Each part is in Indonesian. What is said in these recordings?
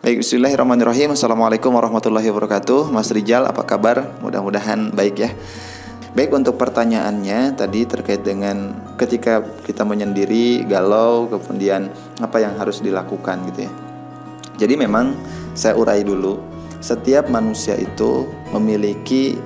Baik, bismillahirrahmanirrahim. Assalamualaikum warahmatullahi wabarakatuh. Mas Rijal, apa kabar? Mudah-mudahan baik ya. Baik, untuk pertanyaannya tadi terkait dengan ketika kita menyendiri, galau, kemudian apa yang harus dilakukan gitu ya. Jadi memang saya urai dulu, setiap manusia itu memiliki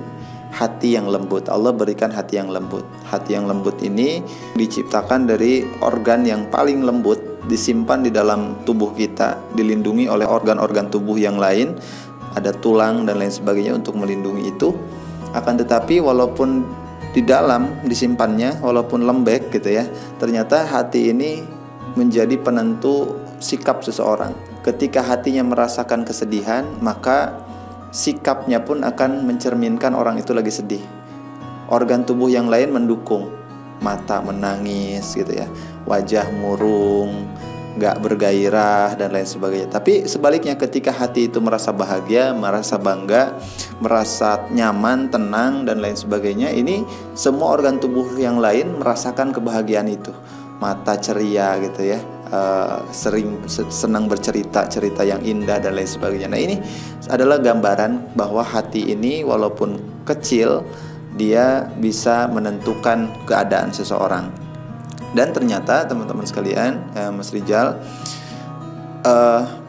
hati yang lembut. Allah berikan hati yang lembut. Hati yang lembut ini diciptakan dari organ yang paling lembut, disimpan di dalam tubuh kita, dilindungi oleh organ-organ tubuh yang lain, ada tulang dan lain sebagainya untuk melindungi itu. Akan tetapi walaupun di dalam disimpannya, walaupun lembek gitu ya, ternyata hati ini menjadi penentu sikap seseorang. Ketika hatinya merasakan kesedihan, maka sikapnya pun akan mencerminkan orang itu lagi sedih. Organ tubuh yang lain mendukung, mata menangis gitu ya, wajah murung, gak bergairah dan lain sebagainya. Tapi sebaliknya, ketika hati itu merasa bahagia, merasa bangga, merasa nyaman, tenang dan lain sebagainya, ini semua organ tubuh yang lain merasakan kebahagiaan itu. Mata ceria gitu ya, sering senang bercerita, cerita yang indah dan lain sebagainya. Nah, ini adalah gambaran bahwa hati ini walaupun kecil, dia bisa menentukan keadaan seseorang. Dan ternyata teman-teman sekalian, Mas Rijal,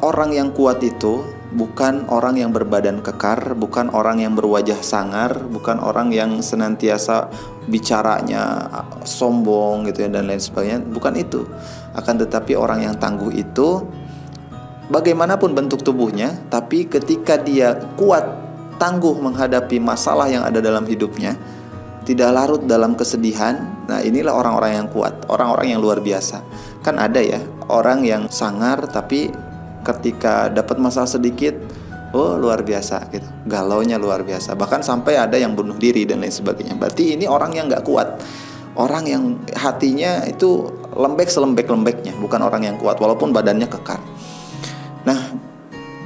orang yang kuat itu bukan orang yang berbadan kekar, bukan orang yang berwajah sangar, bukan orang yang senantiasa bicaranya sombong gitu ya dan lain sebagainya. Bukan itu. Akan tetapi orang yang tangguh itu bagaimanapun bentuk tubuhnya, tapi ketika dia kuat, tangguh menghadapi masalah yang ada dalam hidupnya, tidak larut dalam kesedihan. Nah, inilah orang-orang yang kuat, orang-orang yang luar biasa. Kan ada ya orang yang sangar, tapi ketika dapat masalah sedikit, oh luar biasa gitu, galaunya luar biasa, bahkan sampai ada yang bunuh diri dan lain sebagainya. Berarti ini orang yang gak kuat, orang yang hatinya itu lembek selembek-lembeknya, bukan orang yang kuat walaupun badannya kekar. Nah,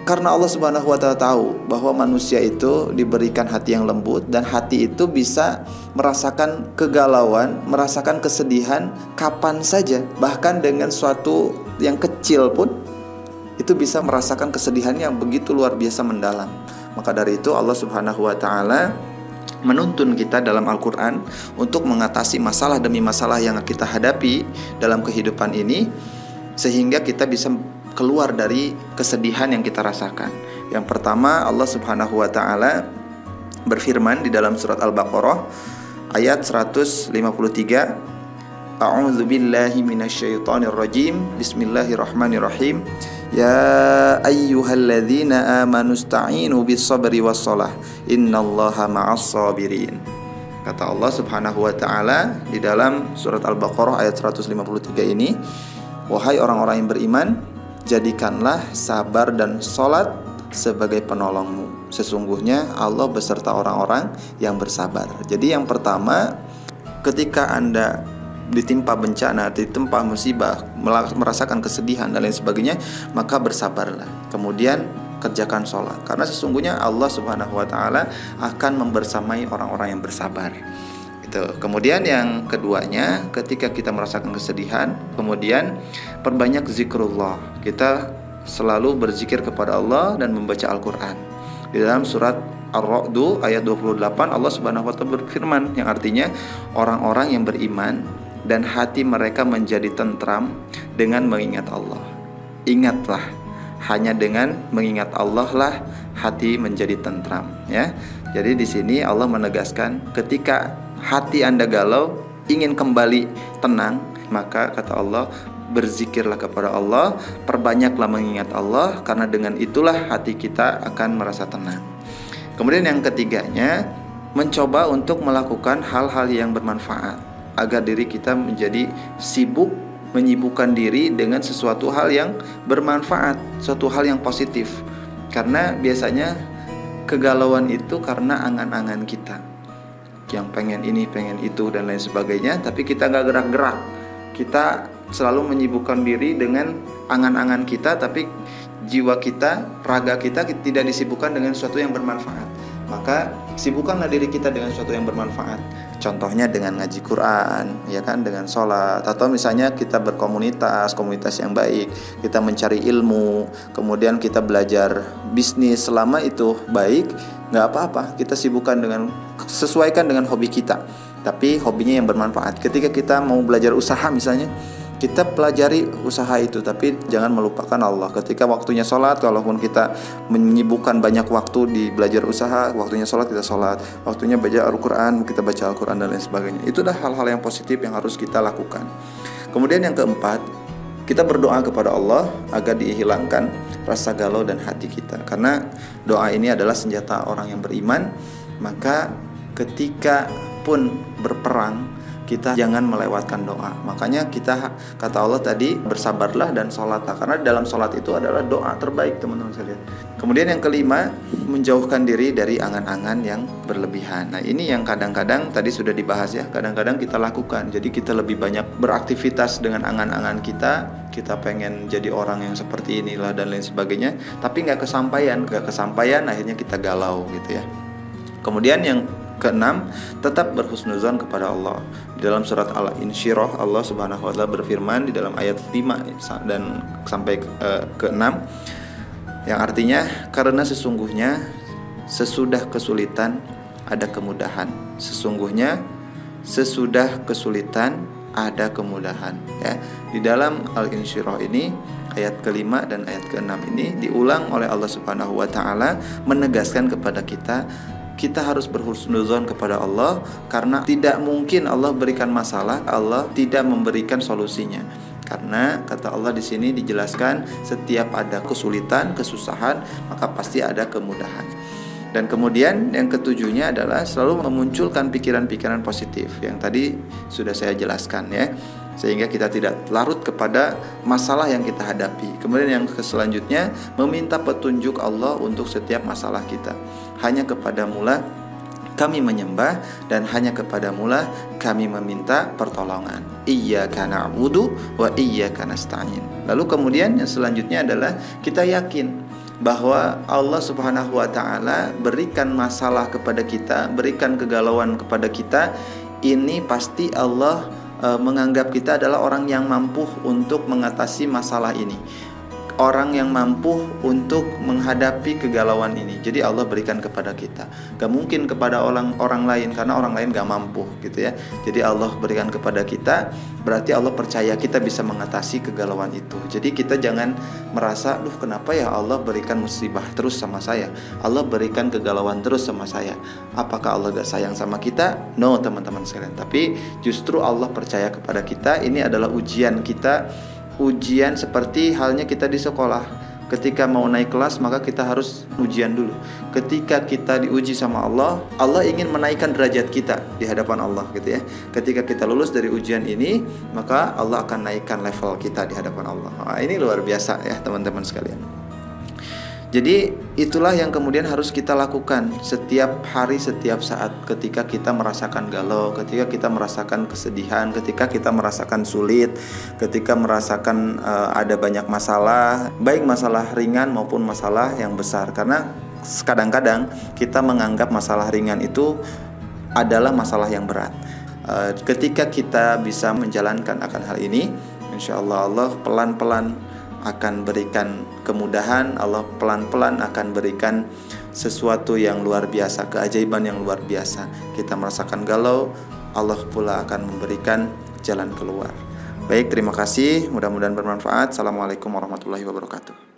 karena Allah Subhanahu wa Ta'ala tahu bahwa manusia itu diberikan hati yang lembut, dan hati itu bisa merasakan kegalauan, merasakan kesedihan kapan saja, bahkan dengan suatu yang kecil pun itu bisa merasakan kesedihan yang begitu luar biasa mendalam. Maka dari itu Allah Subhanahu wa Ta'ala menuntun kita dalam Al-Quran untuk mengatasi masalah demi masalah yang kita hadapi dalam kehidupan ini, sehingga kita bisa keluar dari kesedihan yang kita rasakan. Yang pertama, Allah Subhanahu wa Ta'ala berfirman di dalam surat Al-Baqarah ayat 153, A'udzu billahi minasyaitonir rajim. Bismillahirrahmanirrahim. Ya ayyuhalladzina amanu ista'inu bis-sabri was-shalah. Innallaha ma'as sabirin. Kata Allah Subhanahu wa Ta'ala di dalam surat Al-Baqarah ayat 153 ini, wahai orang-orang yang beriman, jadikanlah sabar dan sholat sebagai penolongmu. Sesungguhnya Allah beserta orang-orang yang bersabar. Jadi yang pertama, ketika Anda ditimpa bencana, ditimpa musibah, merasakan kesedihan dan lain sebagainya, maka bersabarlah. Kemudian kerjakan sholat, karena sesungguhnya Allah Subhanahu wa Ta'ala akan membersamai orang-orang yang bersabar. Kemudian yang keduanya, ketika kita merasakan kesedihan, kemudian perbanyak zikrullah. Kita selalu berzikir kepada Allah dan membaca Al-Quran. Di dalam surat Ar-Ra'd ayat 28, Allah Subhanahu wa Ta'ala berfirman, yang artinya orang-orang yang beriman dan hati mereka menjadi tentram dengan mengingat Allah. Ingatlah, hanya dengan mengingat Allah lah hati menjadi tentram, ya. Jadi di sini Allah menegaskan, ketika hati Anda galau, ingin kembali tenang, maka kata Allah, berzikirlah kepada Allah, perbanyaklah mengingat Allah, karena dengan itulah hati kita akan merasa tenang. Kemudian yang ketiganya, mencoba untuk melakukan hal-hal yang bermanfaat, agar diri kita menjadi sibuk, menyibukkan diri dengan sesuatu hal yang bermanfaat, suatu hal yang positif. Karena biasanya kegalauan itu karena angan-angan kita, yang pengen ini, pengen itu dan lain sebagainya, tapi kita gak gerak-gerak. Kita selalu menyibukkan diri dengan angan-angan kita, tapi jiwa kita, raga kita tidak disibukkan dengan sesuatu yang bermanfaat. Maka sibukkanlah diri kita dengan sesuatu yang bermanfaat. Contohnya dengan ngaji Quran, ya kan, dengan sholat, atau misalnya kita berkomunitas, komunitas yang baik, kita mencari ilmu, kemudian kita belajar bisnis. Selama itu baik, nggak apa-apa, kita sibukkan dengan, sesuaikan dengan hobi kita, tapi hobinya yang bermanfaat. Ketika kita mau belajar usaha misalnya, kita pelajari usaha itu, tapi jangan melupakan Allah. Ketika waktunya sholat, walaupun kita menyibukkan banyak waktu di belajar usaha, waktunya sholat kita sholat, waktunya baca Al-Quran, kita baca Al-Quran dan lain sebagainya. Itu adalah hal-hal yang positif yang harus kita lakukan. Kemudian yang keempat, kita berdoa kepada Allah agar dihilangkan rasa galau dan hati kita. Karena doa ini adalah senjata orang yang beriman. Maka ketika pun berperang, kita jangan melewatkan doa. Makanya kita, kata Allah tadi, bersabarlah dan sholatlah. Karena dalam sholat itu adalah doa terbaik, teman-teman sekalian. Kemudian yang kelima, menjauhkan diri dari angan-angan yang berlebihan. Nah, ini yang kadang-kadang tadi sudah dibahas ya, kadang-kadang kita lakukan. Jadi kita lebih banyak beraktivitas dengan angan-angan kita. Kita pengen jadi orang yang seperti inilah dan lain sebagainya, tapi nggak kesampaian, akhirnya kita galau gitu ya. Kemudian yang keenam, tetap berhusnuzon kepada Allah. Di dalam surat Al-Insyirah, Allah Subhanahu wa taala berfirman di dalam ayat 5 dan sampai ke-6, yang artinya, karena sesungguhnya sesudah kesulitan ada kemudahan. Sesungguhnya sesudah kesulitan ada kemudahan ya. Di dalam Al-Insyirah ini, ayat kelima dan ayat keenam ini diulang oleh Allah Subhanahu wa taala, menegaskan kepada kita harus berhusnuzon kepada Allah, karena tidak mungkin Allah berikan masalah, Allah tidak memberikan solusinya. Karena kata Allah di sini dijelaskan, setiap ada kesulitan, kesusahan, maka pasti ada kemudahan. Dan kemudian yang ketujuhnya adalah selalu memunculkan pikiran-pikiran positif yang tadi sudah saya jelaskan ya, sehingga kita tidak larut kepada masalah yang kita hadapi. Kemudian yang selanjutnya, meminta petunjuk Allah untuk setiap masalah kita. Hanya kepada Mula kami menyembah dan hanya kepada Mula kami meminta pertolongan. Iyyaka na'budu wa iyyaka nasta'in. Lalu kemudian yang selanjutnya adalah kita yakin bahwa Allah Subhanahu wa taala berikan masalah kepada kita, berikan kegalauan kepada kita, ini pasti Allah menganggap kita adalah orang yang mampu untuk mengatasi masalah ini, orang yang mampu untuk menghadapi kegalauan ini. Jadi Allah berikan kepada kita, gak mungkin kepada orang lain, karena orang lain gak mampu gitu ya. Jadi Allah berikan kepada kita, berarti Allah percaya kita bisa mengatasi kegalauan itu. Jadi kita jangan merasa, duh kenapa ya Allah berikan musibah terus sama saya, Allah berikan kegalauan terus sama saya. Apakah Allah gak sayang sama kita? No, teman-teman sekalian. Tapi justru Allah percaya kepada kita. Ini adalah ujian kita, ujian seperti halnya kita di sekolah. Ketika mau naik kelas, maka kita harus ujian dulu. Ketika kita diuji sama Allah, Allah ingin menaikkan derajat kita di hadapan Allah gitu ya. Ketika kita lulus dari ujian ini, maka Allah akan naikkan level kita di hadapan Allah. Nah, ini luar biasa ya teman-teman sekalian. Jadi itulah yang kemudian harus kita lakukan setiap hari, setiap saat. Ketika kita merasakan galau, ketika kita merasakan kesedihan, ketika kita merasakan sulit, ketika merasakan ada banyak masalah, baik masalah ringan maupun masalah yang besar. Karena kadang-kadang kita menganggap masalah ringan itu adalah masalah yang berat. Ketika kita bisa menjalankan akan hal ini, insya Allah Allah pelan-pelan akan berikan kemudahan. Allah pelan-pelan akan berikan sesuatu yang luar biasa, keajaiban yang luar biasa. Kita merasakan galau, Allah pula akan memberikan jalan keluar. Baik, terima kasih, mudah-mudahan bermanfaat. Assalamualaikum warahmatullahi wabarakatuh.